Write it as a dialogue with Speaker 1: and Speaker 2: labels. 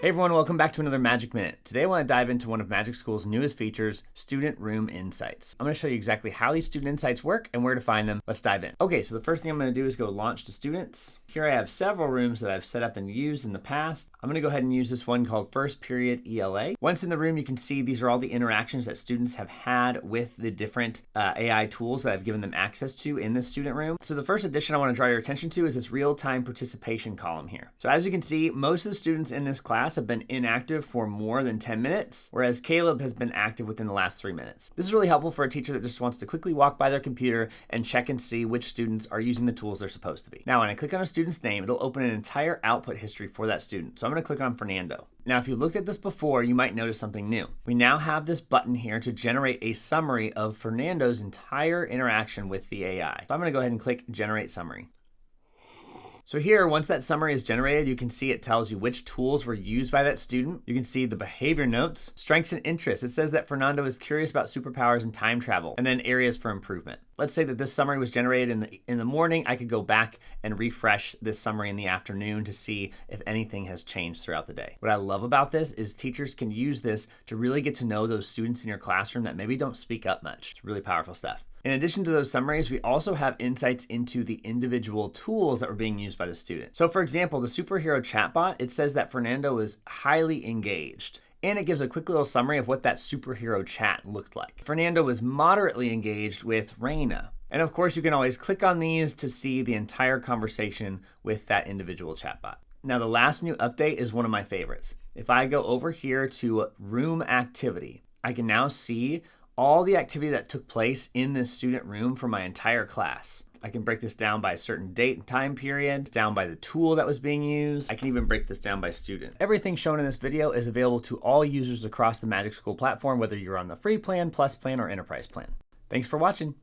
Speaker 1: Hey everyone, welcome back to another Magic Minute. Today I want to dive into one of Magic School's newest features, Student Room Insights. I'm going to show you exactly how these student insights work and where to find them. Let's dive in. Okay, so the first thing I'm going to do is go launch to students. Here I have several rooms that I've set up and used in the past. I'm going to go ahead and use this one called First Period ELA. Once in the room, you can see these are all the interactions that students have had with the different AI tools that I've given them access to in this student room. So the first addition I want to draw your attention to is this real-time participation column here. So as you can see, most of the students in this class have been inactive for more than 10 minutes, whereas Caleb has been active within the last 3 minutes. This is really helpful for a teacher that just wants to quickly walk by their computer and check and see which students are using the tools they're supposed to be. Now, when I click on a student's name, it'll open an entire output history for that student. So I'm going to click on Fernando. Now, if you looked at this before, you might notice something new. We now have this button here to generate a summary of Fernando's entire interaction with the AI. So I'm going to go ahead and click Generate Summary. So here, once that summary is generated, you can see it tells you which tools were used by that student. You can see the behavior notes, strengths and interests. It says that Fernando is curious about superpowers and time travel, and then areas for improvement. Let's say that this summary was generated in the morning. I could go back and refresh this summary in the afternoon to see if anything has changed throughout the day. What I love about this is teachers can use this to really get to know those students in your classroom that maybe don't speak up much. It's really powerful stuff. In addition to those summaries, we also have insights into the individual tools that were being used by the student. So for example, the superhero chatbot, it says that Fernando is highly engaged, and it gives a quick little summary of what that superhero chat looked like. Fernando was moderately engaged with Reina. And of course, you can always click on these to see the entire conversation with that individual chatbot. Now, the last new update is one of my favorites. If I go over here to room activity, I can now see all the activity that took place in this student room for my entire class. I can break this down by a certain date and time period, down by the tool that was being used. I can even break this down by student. Everything shown in this video is available to all users across the Magic School platform, whether you're on the free plan, plus plan, or enterprise plan. Thanks for watching.